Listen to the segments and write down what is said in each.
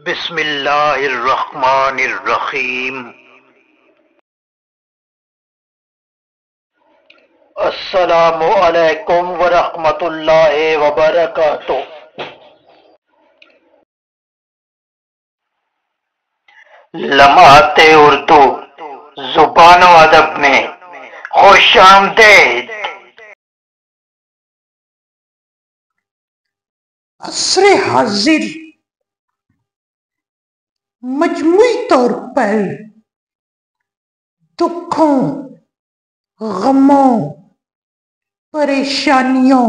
بسم اللہ الرحمن الرحیم۔ السلام علیکم ورحمۃ اللہ وبرکاتہ۔ لمحات اردو زبان و ادب میں خوش آمدید۔ عصر حاضر مجموعی طور پر دکھوں، غموں، پریشانیوں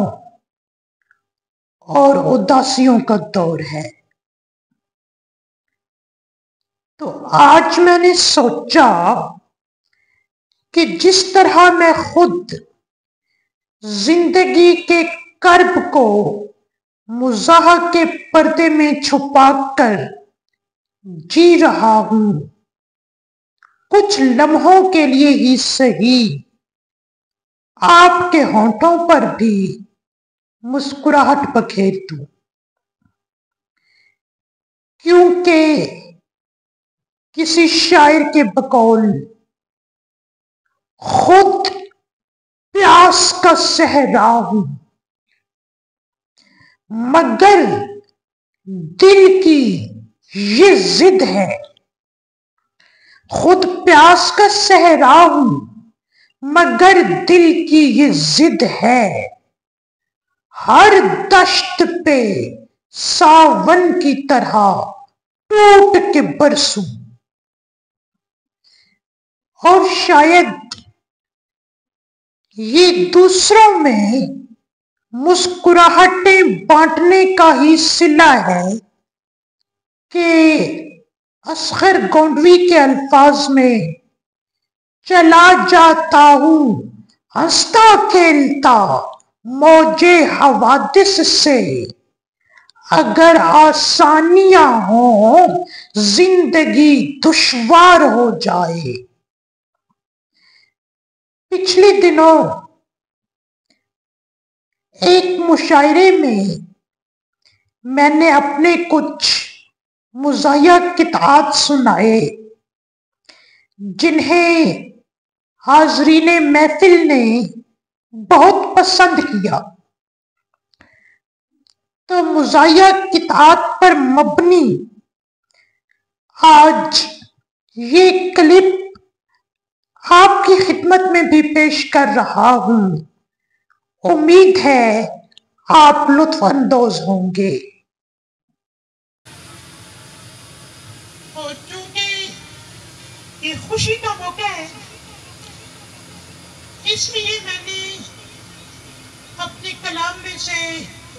اور اداسیوں کا دور ہے۔ تو آج میں نے سوچا کہ جس طرح میں خود زندگی کے کرب کو مزاح کے پردے میں چھپا کر جی رہا ہوں، کچھ لمحوں کے لیے ہی صحیح آپ کے ہونٹوں پر بھی مسکراہٹ بکھیر دوں، کیونکہ کسی شاعر کے بقول خود پیاس کا صحرا ہوں، مگر دل کی یہ ضد ہے۔ خود پیاس کا صحرا ہوں مگر دل کی یہ ضد ہے، ہر دشت پہ ساون کی طرح ٹوٹ کے برسوں، اور شاید یہ دوسروں میں مسکراہٹیں بانٹنے کا ہی صلہ ہے کہ اصغر گونڈوی کے الفاظ میں چلا جاتا ہوں ہنستا کھیلتا موجے حوادث سے، اگر آسانیاں ہوں زندگی دشوار ہو جائے۔ پچھلے دنوں ایک مشاعرے میں نے اپنے کچھ مزاحیہ قطعات سنائے جنہیں حاضرین محفل نے بہت پسند کیا۔ تو مزاحیہ قطعات پر مبنی آج یہ کلپ آپ کی خدمت میں بھی پیش کر رہا ہوں، امید ہے آپ لطف اندوز ہوں گے۔ اور چونکہ یہ خوشی کا موقع ہے، اس لیے میں نے اپنے کلام میں سے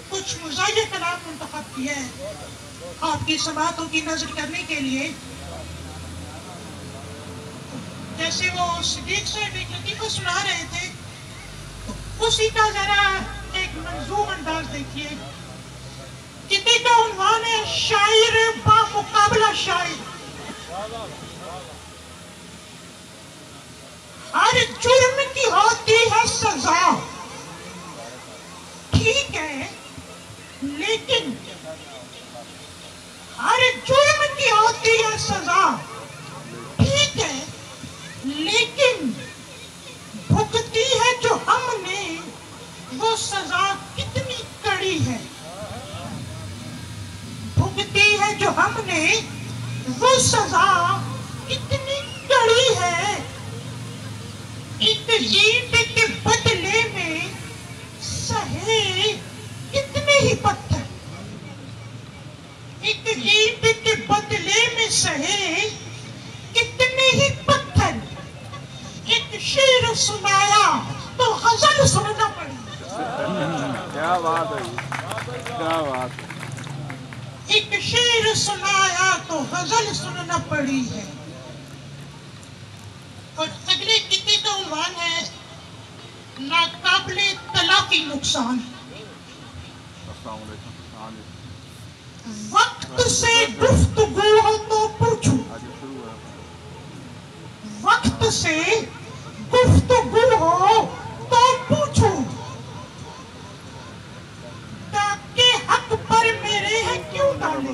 کچھ مزاحیہ کلام منتخب کیا ہے آپ کی سماعتوں کی نظر کرنے کے لیے۔ جیسے وہ صدیق صاحب ایک لطیفہ سنا رہے تھے، اسی کا ذرا ایک منظوم انداز دیکھیے۔ کتنے کا عنوان ہے شاعر با مقابلہ شاعر۔ ہر جرم کی ہوتی ہے سزا، ٹھیک ہے لیکن ہر جرم کی ہوتی ہے سزا، ٹھیک ہے لیکن بھگتی ہے جو ہم نے وہ سزا کتنی کڑی ہے، بھگتی ہے جو ہم نے وہ سزا کتنی کڑی ہے، ایک اینٹ کے بدلے میں سہے کتنے ہی پتھر، ایک اینٹ کے بدلے میں سہے کتنے ہی پتھر، ایک شعر سنایا تو غزل سننا پڑی۔ کیا بات ہے، کیا بات ہے۔ ایک شعر سنایا تو غزل سننا پڑی ہے۔ اور اگلے گیت کا عنوان ہے ناقابل تلافی نقصان۔ السلام علیکم۔ وقت سے گفتگو ہو تو پوچھو، وقت سے گفتگو ہو تو پوچھو، تاکہ حق پر میرے ہے کیوں ڈالے،